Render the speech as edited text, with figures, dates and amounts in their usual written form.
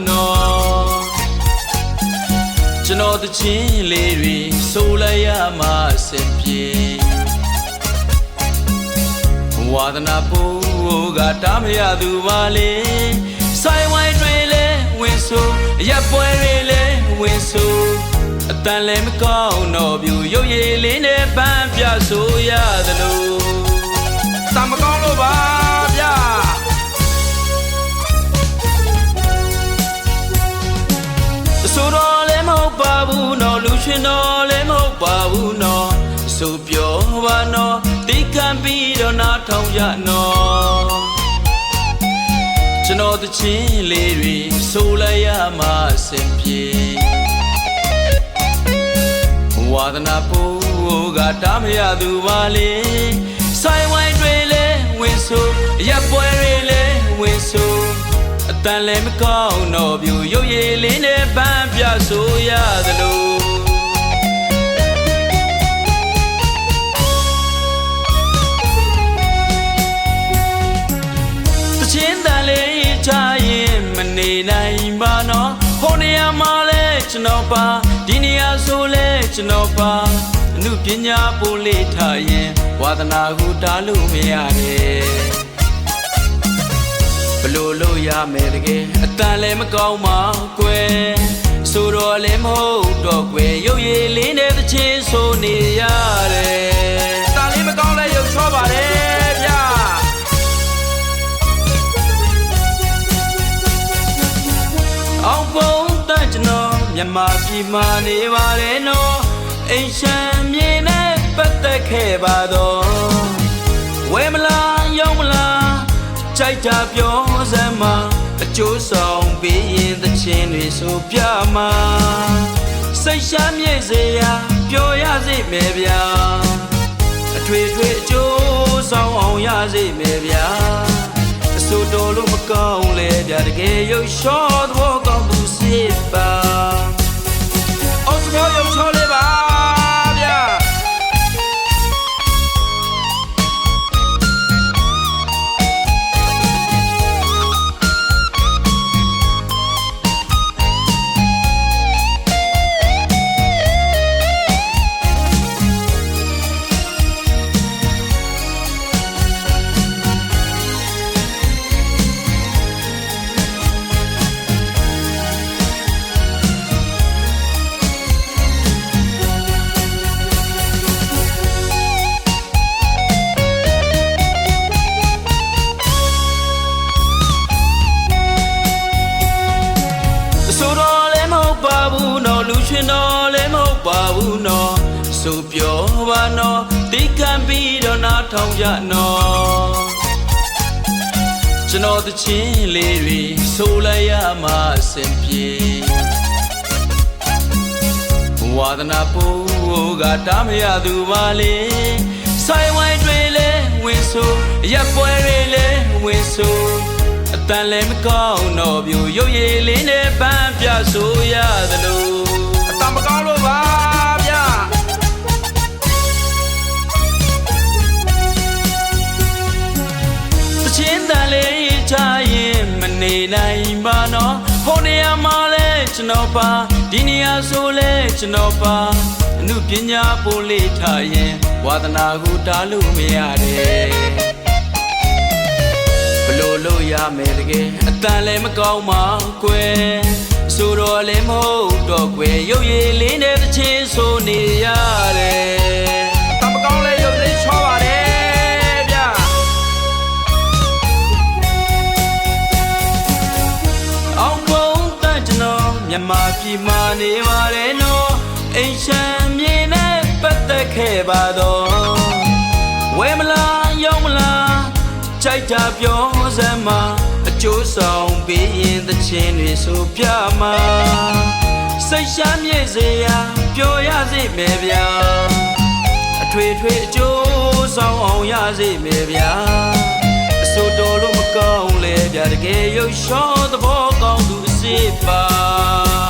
နော်ကျွန်တော်တချင်းလေးတွေဆိုလိုက်ရမှအဆင်ပြေဝါသနာပို့ကတားမရသူပါလေဆိုင်ဝိုင်းတွေလဲဝင်ဆိုရပ်ပွဲတွေလဲဝင်ဆိုအတန်လည်းမကောင်းတော့ဘူးရုပ်ရည်လေးနဲ့ပန်းပြဆိုရသလိုတမကောင်းလို့ပါဗျာဆိုတော့လည်းမဟုတ်ပါဘူးနော်လူရှင်တော်လည်းမဟုတ်ပါဘူးနော်ဆိုပြောပါနော်တိခံပြီးတော့နားထောင်ရနော်ကျွန်တော်တချင်းလေးတွေဆိုလိုက်ရမှအဆင်ပြေဝါသနာပို့ကတားမရသူပါလေဆိုင်ဝိုင်းတွေလဲဝင်ဆိုရပ်ပွဲတွေလဲဝင်ဆိုအတန်လည်းမကောင်းတော့ဘူးရုပ်ရည်လေးနဲ့ပန်းပြဆိုရသလိုတချင်းတန်လေးချရင်မနေနိုင်ပါနော်ဟိုနေရာမှာလဲကျွန်တော်ပါဒီနေရာဆိုလဲကျွန်တော်ပါအမှုပညာပို့လေးထားရင်ဝါသနာဟုတားလို့မရတယ်ဘလို့လို့ရမယ်တကယ်အတန်လည်းမကောင်းပါကွယ်ဆိုတော့လည်းမဟုတ်တော့ကွယ်ရုပ်ရည်လေးနဲ့တစ်ချင်းဆိုနေရတယ်အတန်လေးမကောင်းလဲရုပ်ချောပါတယ်ဗျာအောင်ပုံတန်ကျွန်တော်မြန်မာပြည်မှာနေပါတယ်နော်အိမ်ရှမ်းမြေနဲ့ပတ်သက်ခဲ့ပါတော့ဝဲမလားရောက်မလားကြိုက်တာပြောစမ်းမှာအကျိုးဆောင်ပြီးရင်သချင်းတွေဆိုပြမှာစိတ်ရှားမြေစေရာပြောရစေမယ်ဗျာအထွေထွေအကျိုးဆောင်အောင်ရစေမယ်ဗျာအစိုးတော်လို့မကောင်းလေဗျာတကယ်ရုပ်လျှော့သဘောကောင်းသူစစ်ပါအော်စကောရုပ်လျှော့လေးပါလူရှင်တော်လည်းမဟုတ်ပါဘူးနော်ဆိုပြောပါနော်တိခံပြီးတော့နားထောင်ကြနော်ကျွန်တော်တချင်းလေးတွေဆိုလိုက်ရမှအဆင်ပြေဝါသနာပို့ကတားမရသူပါလေဆိုင်ဝိုင်းတွေလဲဝင်ဆိုရပ်ပွဲတွေလဲဝင်ဆိုအတန်လည်းမကောင်းတော့ဘူးရုပ်ရည်လေးနဲ့ပန်းပြဆိုရသလိုအတန်မကောင်းလို့ပါဗျာတချင်းတန်လေးချရင်မနေနိုင်ပါနော်ဟိုနေရာမှာလဲကျွန်တော်ပါဒီနေရာဆိုလဲကျွန်တော်ပါအမှုပညာပို့လေးထားရင်ဝါသနာဟုတားလို့မရတယ်လို့ရမယ်တကယ်အတန်လည်းမကောင်းပါကွယ်ဆိုတော့လည်းမဟုတ်တော့ကွယ်ရုပ်ရည်လေးနဲ့တစ်ချင်းဆိုနေရတယ်တမကောင်းလဲရုပ်လေးချောပါတယ်ဗျာအောင်ပုံတန်ကျွန်တော်မြန်မာပြည်မှာနေပါတယ်နော်အိမ်ရှမ်းမြေနဲ့ပတ်သက်ခဲ့ပါတော့ဝဲမလားရောက်မလားကြိုက်တာပြောစမ်းမှာအကျိုးဆောင်ပြီးရင်သချင်းတွေဆိုပြမှာစိတ်ရှားမြေစေရာပြောရစေမယ်ဗျာအထွေထွေအကျိုးဆောင်အောင်ရစေမယ်ဗျာအစိုးတော်လို့မကောင်းလေဗျာတကယ်ရုပ်လျှော့သဘောကောင်းသူအစ်ပါ